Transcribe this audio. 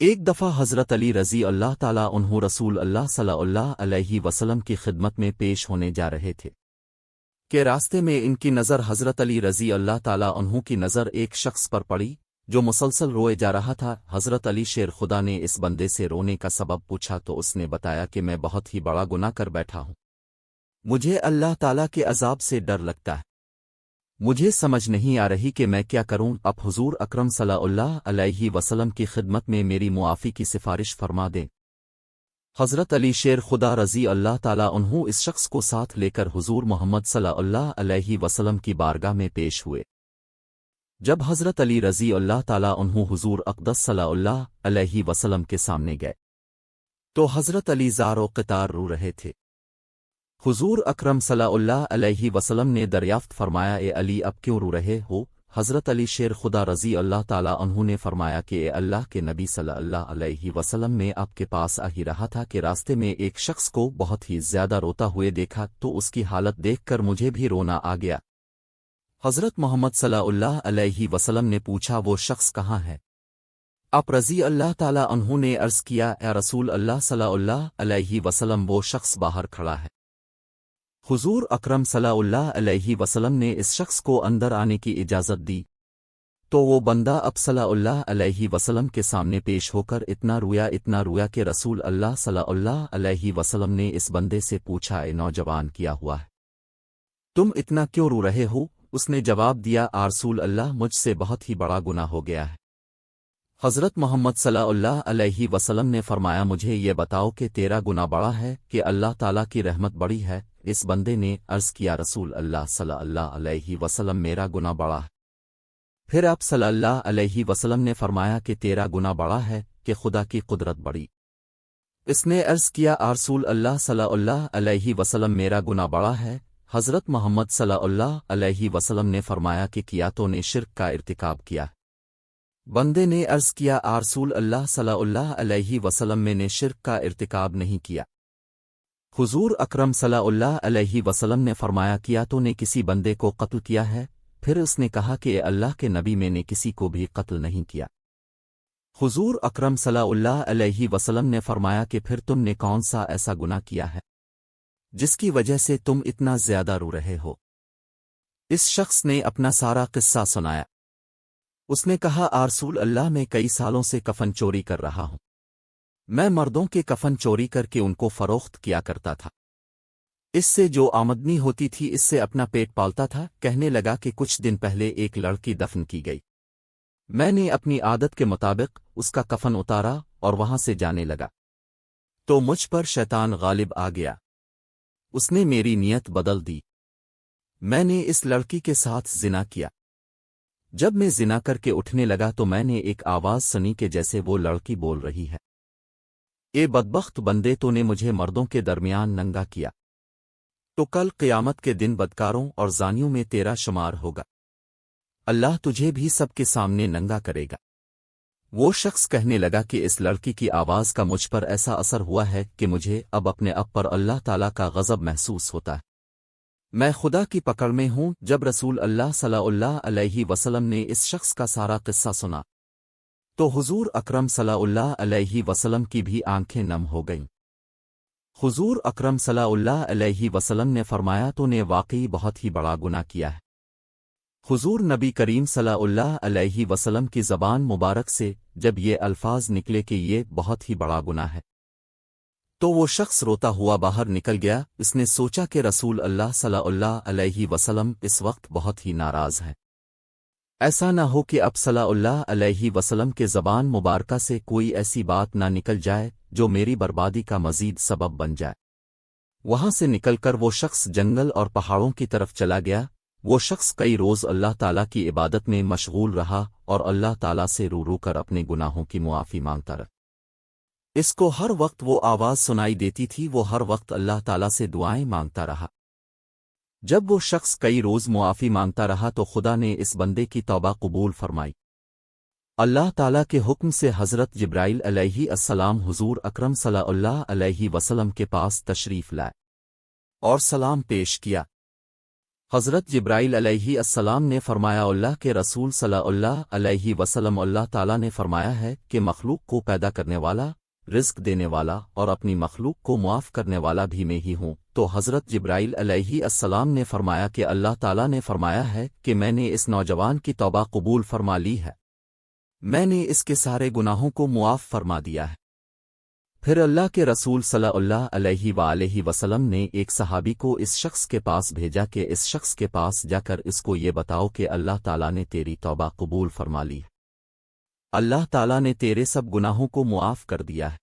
ایک دفعہ حضرت علی رضی اللہ تعالیٰ عنہ رسول اللہ صلی اللہ علیہ وسلم کی خدمت میں پیش ہونے جا رہے تھے کہ راستے میں ان کی نظر حضرت علی رضی اللہ تعالیٰ عنہ کی نظر ایک شخص پر پڑی جو مسلسل روئے جا رہا تھا۔ حضرت علی شیر خدا نے اس بندے سے رونے کا سبب پوچھا تو اس نے بتایا کہ میں بہت ہی بڑا گناہ کر بیٹھا ہوں، مجھے اللہ تعالیٰ کے عذاب سے ڈر لگتا ہے، مجھے سمجھ نہیں آ رہی کہ میں کیا کروں۔ اب حضور اکرم صلی اللہ علیہ وسلم کی خدمت میں میری معافی کی سفارش فرما دیں۔ حضرت علی شیر خدا رضی اللہ تعالیٰ عنہ اس شخص کو ساتھ لے کر حضور محمد صلی اللہ علیہ وسلم کی بارگاہ میں پیش ہوئے۔ جب حضرت علی رضی اللہ تعالیٰ عنہ حضور اقدس صلی اللہ علیہ وسلم کے سامنے گئے تو حضرت علی زار و قطار رو رہے تھے۔ حضور اکرم صلی اللہ علیہ وسلم نے دریافت فرمایا، اے علی اب کیوں رو رہے ہو؟ حضرت علی شیر خدا رضی اللہ تعالیٰ عنہ نے فرمایا کہ اے اللہ کے نبی صلی اللہ علیہ وسلم میں آپ کے پاس آ ہی رہا تھا کہ راستے میں ایک شخص کو بہت ہی زیادہ روتا ہوئے دیکھا تو اس کی حالت دیکھ کر مجھے بھی رونا آ گیا۔ حضرت محمد صلی اللہ علیہ وسلم نے پوچھا وہ شخص کہاں ہے؟ آپ رضی اللہ تعالیٰ عنہ نے عرض کیا، اے رسول اللہ صلی اللہ علیہ وسلم وہ شخص باہر کھڑا ہے۔ حضور اکرم صلی اللہ علیہ وسلم نے اس شخص کو اندر آنے کی اجازت دی تو وہ بندہ اب صلی اللہ علیہ وسلم کے سامنے پیش ہو کر اتنا رویا کہ رسول اللہ صلی اللہ علیہ وسلم نے اس بندے سے پوچھا، اے نوجوان کیا ہوا ہے، تم اتنا کیوں رو رہے ہو؟ اس نے جواب دیا، رسول اللہ مجھ سے بہت ہی بڑا گناہ ہو گیا ہے۔ حضرت محمد صلی اللہ علیہ وسلم نے فرمایا، مجھے یہ بتاؤ کہ تیرا گناہ بڑا ہے کہ اللہ تعالیٰ کی رحمت بڑی ہے؟ اس بندے نے عرض کیا، رسول اللہ صلی اللہ علیہ وسلم میرا گناہ بڑا ہے۔ پھر آپ صلی اللہ علیہ وسلم نے فرمایا کہ تیرا گناہ بڑا ہے کہ خدا کی قدرت بڑی؟ اس نے عرض کیا، رسول اللہ صلی اللہ علیہ وسلم میرا گناہ بڑا ہے۔ حضرت محمد صلی اللہ علیہ وسلم نے فرمایا کہ کیا تو نے شرک کا ارتکاب کیا؟ بندے نے عرض کیا، رسول اللہ صلی اللہ علیہ وسلم میں نے شرک کا ارتکاب نہیں کیا۔ حضور اکرم صلی اللہ علیہ وسلم نے فرمایا، کیا تو نے کسی بندے کو قتل کیا ہے؟ پھر اس نے کہا کہ اے اللہ کے نبی میں نے کسی کو بھی قتل نہیں کیا۔ حضور اکرم صلی اللہ علیہ وسلم نے فرمایا کہ پھر تم نے کون سا ایسا گناہ کیا ہے جس کی وجہ سے تم اتنا زیادہ رو رہے ہو؟ اس شخص نے اپنا سارا قصہ سنایا۔ اس نے کہا، رسول اللہ میں کئی سالوں سے کفن چوری کر رہا ہوں، میں مردوں کے کفن چوری کر کے ان کو فروخت کیا کرتا تھا، اس سے جو آمدنی ہوتی تھی اس سے اپنا پیٹ پالتا تھا۔ کہنے لگا کہ کچھ دن پہلے ایک لڑکی دفن کی گئی، میں نے اپنی عادت کے مطابق اس کا کفن اتارا اور وہاں سے جانے لگا تو مجھ پر شیطان غالب آ گیا، اس نے میری نیت بدل دی، میں نے اس لڑکی کے ساتھ زنا کیا۔ جب میں زنا کر کے اٹھنے لگا تو میں نے ایک آواز سنی کہ جیسے وہ لڑکی بول رہی ہے، اے بدبخت بندے، تو نے مجھے مردوں کے درمیان ننگا کیا، تو کل قیامت کے دن بدکاروں اور زانیوں میں تیرا شمار ہوگا، اللہ تجھے بھی سب کے سامنے ننگا کرے گا۔ وہ شخص کہنے لگا کہ اس لڑکی کی آواز کا مجھ پر ایسا اثر ہوا ہے کہ مجھے اب اپنے آپ پر اللہ تعالیٰ کا غضب محسوس ہوتا ہے، میں خدا کی پکڑ میں ہوں۔ جب رسول اللہ صلی اللہ علیہ وسلم نے اس شخص کا سارا قصہ سنا تو حضور اکرم صلی اللہ علیہ وسلم کی بھی آنکھیں نم ہو گئیں۔ حضور اکرم صلی اللہ علیہ وسلم نے فرمایا، تو نے واقعی بہت ہی بڑا گناہ کیا ہے۔ حضور نبی کریم صلی اللہ علیہ وسلم کی زبان مبارک سے جب یہ الفاظ نکلے کہ یہ بہت ہی بڑا گناہ ہے تو وہ شخص روتا ہوا باہر نکل گیا۔ اس نے سوچا کہ رسول اللہ صلی اللہ علیہ وسلم اس وقت بہت ہی ناراض ہیں، ایسا نہ ہو کہ اب صلی اللہ علیہ وسلم کے زبان مبارکہ سے کوئی ایسی بات نہ نکل جائے جو میری بربادی کا مزید سبب بن جائے۔ وہاں سے نکل کر وہ شخص جنگل اور پہاڑوں کی طرف چلا گیا۔ وہ شخص کئی روز اللہ تعالیٰ کی عبادت میں مشغول رہا اور اللہ تعالیٰ سے رو رو کر اپنے گناہوں کی معافی مانگتا رہا۔ اس کو ہر وقت وہ آواز سنائی دیتی تھی، وہ ہر وقت اللہ تعالیٰ سے دعائیں مانگتا رہا۔ جب وہ شخص کئی روز معافی مانگتا رہا تو خدا نے اس بندے کی توبہ قبول فرمائی۔ اللہ تعالیٰ کے حکم سے حضرت جبرائیل علیہ السلام حضور اکرم صلی اللہ علیہ وسلم کے پاس تشریف لائے اور سلام پیش کیا۔ حضرت جبرائیل علیہ السلام نے فرمایا اللہ کے رسول صلی اللہ علیہ وسلم اللہ تعالیٰ نے فرمایا ہے کہ مخلوق کو پیدا کرنے والا، رزق دینے والا اور اپنی مخلوق کو معاف کرنے والا بھی میں ہی ہوں۔ تو حضرت جبرائیل علیہ السلام نے فرمایا کہ اللہ تعالیٰ نے فرمایا ہے کہ میں نے اس نوجوان کی توبہ قبول فرما لی ہے، میں نے اس کے سارے گناہوں کو معاف فرما دیا ہے۔ پھر اللہ کے رسول صلی اللہ علیہ وآلہ وسلم نے ایک صحابی کو اس شخص کے پاس بھیجا کہ اس شخص کے پاس جا کر اس کو یہ بتاؤ کہ اللہ تعالیٰ نے تیری توبہ قبول فرما لی، اللہ تعالیٰ نے تیرے سب گناہوں کو معاف کر دیا ہے۔